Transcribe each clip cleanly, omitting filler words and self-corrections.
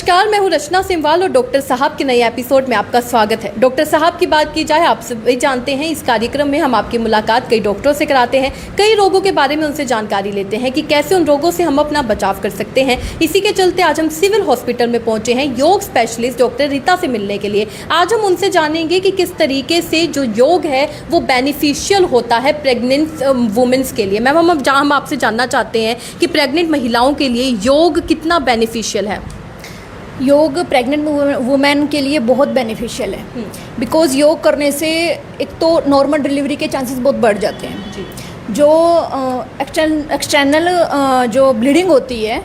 नमस्कार, मैं हूं रचना सिमवाल और डॉक्टर साहब के नए एपिसोड में आपका स्वागत है। डॉक्टर साहब की बात की जाए, आप सभी जानते हैं इस कार्यक्रम में हम आपकी मुलाकात कई डॉक्टरों से कराते हैं, कई रोगों के बारे में उनसे जानकारी लेते हैं कि कैसे उन रोगों से हम अपना बचाव कर सकते हैं। इसी के चलते आज हम सिविल हॉस्पिटल में पहुंचे हैं योग स्पेशलिस्ट डॉक्टर रीता से मिलने के लिए। आज हम उनसे जानेंगे कि किस तरीके से जो योग है वो बेनिफिशियल होता है प्रेग्नेंट वुमेन्स के लिए। मैम, हम आपसे जानना चाहते हैं कि प्रेग्नेंट महिलाओं के लिए योग कितना बेनिफिशियल है। योग प्रेग्नेंट वुमेन के लिए बहुत बेनिफिशियल है, बिकॉज़ योग करने से एक तो नॉर्मल डिलीवरी के चांसेस बहुत बढ़ जाते हैं जी। जो एक्सटर्नल जो ब्लीडिंग होती है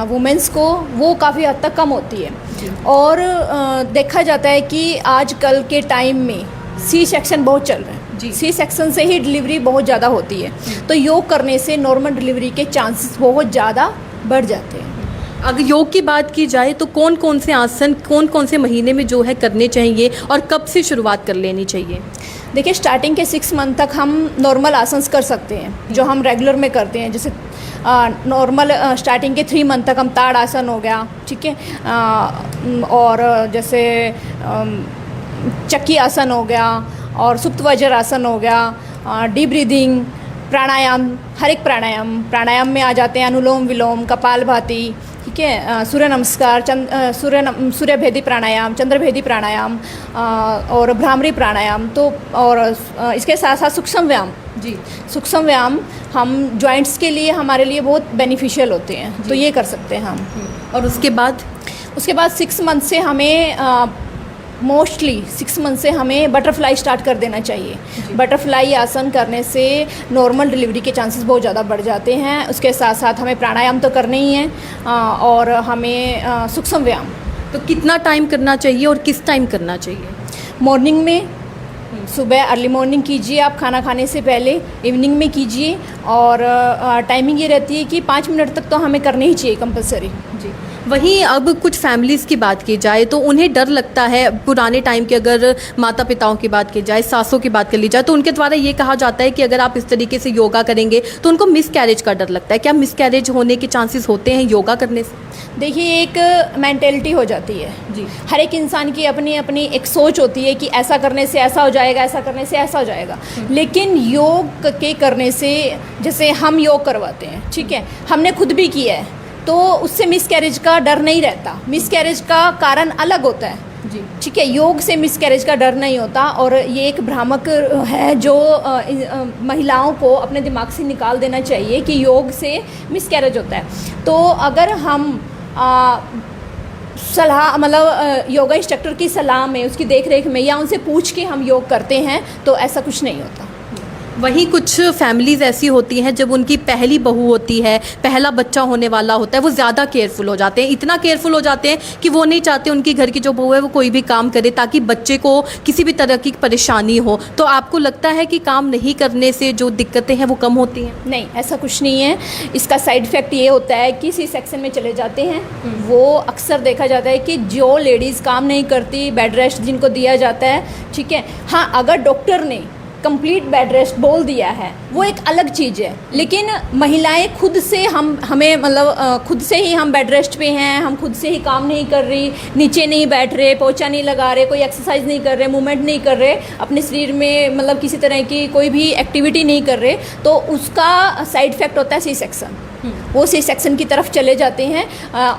वुमेन्स को, वो काफ़ी हद तक कम होती है। और देखा जाता है कि आजकल के टाइम में सी सेक्शन बहुत चल रहे हैं, सी सेक्शन से ही डिलीवरी बहुत ज़्यादा होती है। तो योग करने से नॉर्मल डिलीवरी के चांसेस बहुत ज़्यादा बढ़ जाते हैं। अगर योग की बात की जाए तो कौन कौन से आसन कौन कौन से महीने में जो है करने चाहिए और कब से शुरुआत कर लेनी चाहिए? देखिए, स्टार्टिंग के 6 मंथ तक हम नॉर्मल आसन कर सकते हैं जो हम रेगुलर में करते हैं। जैसे नॉर्मल स्टार्टिंग के 3 मंथ तक हम ताड़ आसन हो गया, ठीक है, और जैसे चक्की आसन हो गया और सुप्त वज्र आसन हो गया, डीप ब्रीदिंग, प्राणायाम, हर एक प्राणायाम में आ जाते हैं अनुलोम विलोम, कपालभाति, ठीक है, सूर्य नमस्कार, सूर्यभेदी प्राणायाम, चंद्रभेदी प्राणायाम और भ्रामरी प्राणायाम। तो और इसके साथ साथ सूक्ष्म व्यायाम जी, सूक्ष्म व्यायाम हम जॉइंट्स के लिए हमारे लिए बहुत बेनिफिशियल होते हैं, तो ये कर सकते हैं हम। और उसके बाद 6 मंथ से हमें मोस्टली 6 मंथ से हमें बटरफ्लाई स्टार्ट कर देना चाहिए। बटरफ्लाई आसन करने से नॉर्मल डिलीवरी के चांसेस बहुत ज़्यादा बढ़ जाते हैं। उसके साथ साथ हमें प्राणायाम तो करना ही है और हमें सूक्ष्म व्यायाम। तो कितना टाइम करना चाहिए और किस टाइम करना चाहिए? मॉर्निंग में, सुबह अर्ली मॉर्निंग कीजिए आप खाना खाने से पहले, इवनिंग में कीजिए। और टाइमिंग ये रहती है कि 5 मिनट तक तो हमें करने ही चाहिए कंपलसरी जी। वहीं अब कुछ फैमिलीज़ की बात की जाए तो उन्हें डर लगता है, पुराने टाइम के अगर माता पिताओं की बात की जाए, सासों की बात कर ली जाए, तो उनके द्वारा ये कहा जाता है कि अगर आप इस तरीके से योगा करेंगे तो उनको मिसकैरेज का डर लगता है। क्या मिसकैरेज होने के चांसेस होते हैं योगा करने से? देखिए, एक मेंटेलिटी हो जाती है जी। हर एक इंसान की अपनी अपनी एक सोच होती है कि ऐसा करने से ऐसा हो जाएगा, ऐसा करने से ऐसा हो जाएगा। लेकिन योग के करने से, जैसे हम योग करवाते हैं, ठीक है, हमने खुद भी किया है, तो उससे मिसकैरेज का डर नहीं रहता। मिसकैरेज का कारण अलग होता है जी, ठीक है, योग से मिसकैरेज का डर नहीं होता। और ये एक भ्रामक है जो महिलाओं को अपने दिमाग से निकाल देना चाहिए कि योग से मिसकैरेज होता है। तो अगर हम सलाह, मतलब योगा इंस्ट्रक्टर की सलाह में, उसकी देख रेख में या उनसे पूछ के हम योग करते हैं तो ऐसा कुछ नहीं होता। वहीं कुछ फैमिलीज़ ऐसी होती हैं जब उनकी पहली बहू होती है, पहला बच्चा होने वाला होता है, वो ज़्यादा केयरफुल हो जाते हैं, इतना केयरफुल हो जाते हैं कि वो नहीं चाहते उनकी घर की जो बहू है वो कोई भी काम करे ताकि बच्चे को किसी भी तरह की परेशानी हो। तो आपको लगता है कि काम नहीं करने से जो दिक्कतें हैं वो कम होती हैं? नहीं, ऐसा कुछ नहीं है। इसका साइड इफ़ेक्ट ये होता है कि सी सेक्शन में चले जाते हैं। वो अक्सर देखा जाता है कि जो लेडीज़ काम नहीं करती, बेड रेस्ट जिनको दिया जाता है, ठीक है, हाँ, अगर डॉक्टर ने कंप्लीट बेड रेस्ट बोल दिया है वो एक अलग चीज़ है। लेकिन महिलाएं खुद से हमें मतलब खुद से ही हम बेड रेस्ट पे हैं, हम खुद से ही काम नहीं कर रही, नीचे नहीं बैठ रहे, पोछा नहीं लगा रहे, कोई एक्सरसाइज नहीं कर रहे, मूवमेंट नहीं कर रहे, अपने शरीर में मतलब किसी तरह की कोई भी एक्टिविटी नहीं कर रहे, तो उसका साइड इफ़ेक्ट होता है सी सेक्शन। वो सी सेक्शन की तरफ चले जाते हैं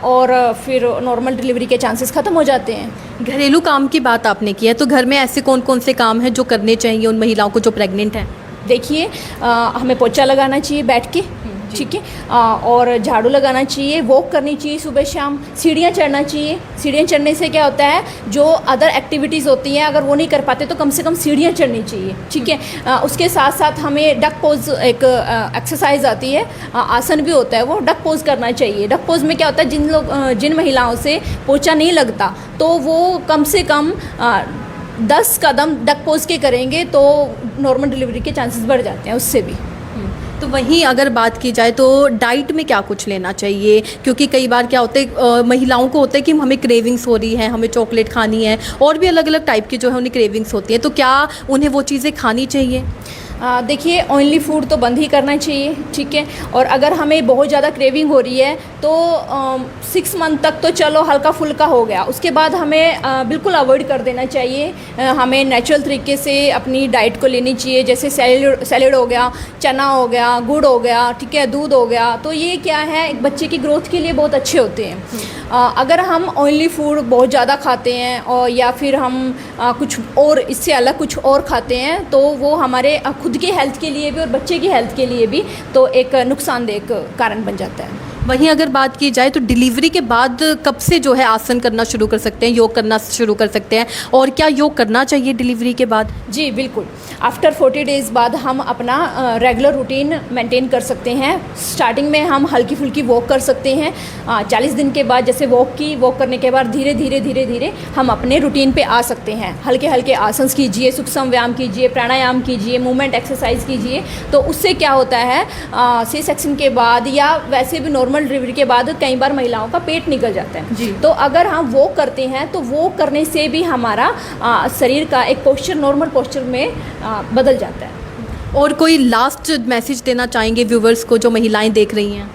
और फिर नॉर्मल डिलीवरी के चांसेस ख़त्म हो जाते हैं। घरेलू काम की बात आपने की है, तो घर में ऐसे कौन कौन से काम हैं जो करने चाहिए उन महिलाओं को जो प्रेग्नेंट हैं? देखिए, हमें पोछा लगाना चाहिए बैठ के, ठीक है, और झाड़ू लगाना चाहिए, वॉक करनी चाहिए सुबह शाम, सीढ़ियाँ चढ़ना चाहिए। सीढ़ियाँ चढ़ने से क्या होता है, जो अदर एक्टिविटीज़ होती हैं अगर वो नहीं कर पाते तो कम से कम सीढ़ियाँ चढ़नी चाहिए, ठीक है। उसके साथ साथ हमें डक पोज, एक एक्सरसाइज आती है, आसन भी होता है, वो डक पोज करना चाहिए। डक पोज में क्या होता है, जिन महिलाओं से पोछा नहीं लगता तो वो कम से कम 10 कदम डक पोज के करेंगे तो नॉर्मल डिलीवरी के चांसेस बढ़ जाते हैं उससे भी। तो वहीं अगर बात की जाए तो डाइट में क्या कुछ लेना चाहिए? क्योंकि कई बार क्या होता है, महिलाओं को होता है कि हमें क्रेविंग्स हो रही है, हमें चॉकलेट खानी है और भी अलग अलग टाइप की जो है उन्हें क्रेविंग्स होती हैं, तो क्या उन्हें वो चीज़ें खानी चाहिए? देखिए ऑयली फूड तो बंद ही करना चाहिए, ठीक है। और अगर हमें बहुत ज़्यादा क्रेविंग हो रही है तो 6 मंथ तक तो चलो हल्का फुल्का हो गया, उसके बाद हमें बिल्कुल अवॉइड कर देना चाहिए। हमें नेचुरल तरीके से अपनी डाइट को लेनी चाहिए, जैसे सैलेड हो गया, चना हो गया, गुड़ हो गया, ठीक है, दूध हो गया। तो ये क्या है, एक बच्चे की ग्रोथ के लिए बहुत अच्छे होते हैं। अगर हम ऑयली फूड बहुत ज़्यादा खाते हैं और या फिर हम कुछ और इससे अलग कुछ और खाते हैं तो वो हमारे खुद के हेल्थ के लिए भी और बच्चे की हेल्थ के लिए भी तो एक नुकसानदेह कारण बन जाता है। वहीं अगर बात की जाए तो डिलीवरी के बाद कब से जो है आसन करना शुरू कर सकते हैं, योग करना शुरू कर सकते हैं, और क्या योग करना चाहिए डिलीवरी के बाद? जी बिल्कुल, आफ्टर 40 डेज़ बाद हम अपना रेगुलर रूटीन मेंटेन कर सकते हैं। स्टार्टिंग में हम हल्की फुल्की वॉक कर सकते हैं। 40 दिन के बाद जैसे वॉक करने के बाद धीरे धीरे हम अपने रूटीन पे आ सकते हैं। हल्के हल्के आसन कीजिए, सूक्ष्म व्यायाम कीजिए, प्राणायाम कीजिए, मूवमेंट एक्सरसाइज कीजिए। तो उससे क्या होता है, सी सेक्शन के बाद या वैसे भी नॉर्मल डिलीवरी के बाद कई बार महिलाओं का पेट निकल जाता है जी। तो अगर हम वॉक करते हैं तो वॉक करने से भी हमारा शरीर का एक पोस्चर नॉर्मल पोस्चर में बदल जाता है। और कोई लास्ट मैसेज देना चाहेंगे व्यूवर्स को जो महिलाएं देख रही हैं?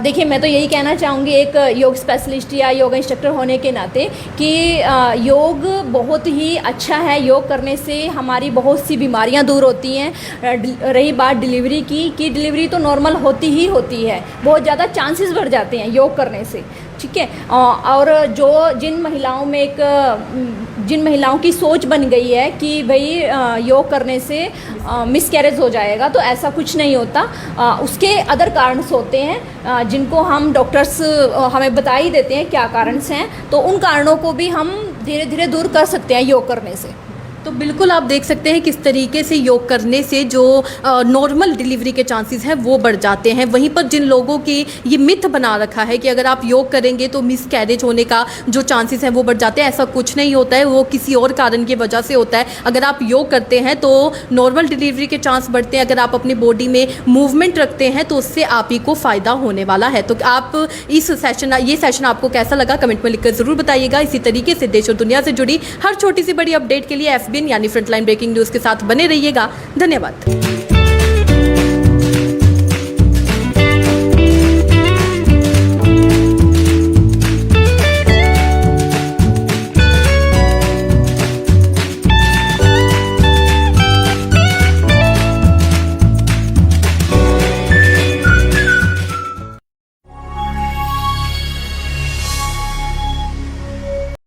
देखिए मैं तो यही कहना चाहूँगी एक योग स्पेशलिस्ट या योगा इंस्ट्रक्टर होने के नाते कि योग बहुत ही अच्छा है। योग करने से हमारी बहुत सी बीमारियां दूर होती हैं। रही बात डिलीवरी की, कि डिलीवरी तो नॉर्मल होती ही होती है, बहुत ज़्यादा चांसेस बढ़ जाते हैं योग करने से, ठीक है। और जिन महिलाओं की सोच बन गई है कि भाई योग करने से मिसकैरेज हो जाएगा, तो ऐसा कुछ नहीं होता। उसके अदर कारण होते हैं जिनको हम डॉक्टर्स हमें बता ही देते हैं क्या कारण हैं, तो उन कारणों को भी हम धीरे धीरे दूर कर सकते हैं योग करने से। तो बिल्कुल आप देख सकते हैं किस तरीके से योग करने से जो नॉर्मल डिलीवरी के चांसेस हैं वो बढ़ जाते हैं। वहीं पर जिन लोगों की ये मिथ बना रखा है कि अगर आप योग करेंगे तो मिसकैरेज होने का जो चांसेस हैं वो बढ़ जाते हैं, ऐसा कुछ नहीं होता है। वो किसी और कारण की वजह से होता है। अगर आप योग करते हैं तो नॉर्मल डिलीवरी के चांस बढ़ते हैं। अगर आप अपनी बॉडी में मूवमेंट रखते हैं तो उससे आप ही को फ़ायदा होने वाला है। तो आप ये सेशन आपको कैसा लगा कमेंट में लिखकर ज़रूर बताइएगा। इसी तरीके से देश और दुनिया से जुड़ी हर छोटी सी बड़ी अपडेट के लिए FBN यानी फ्रंटलाइन ब्रेकिंग न्यूज़ के साथ बने रहिएगा। धन्यवाद।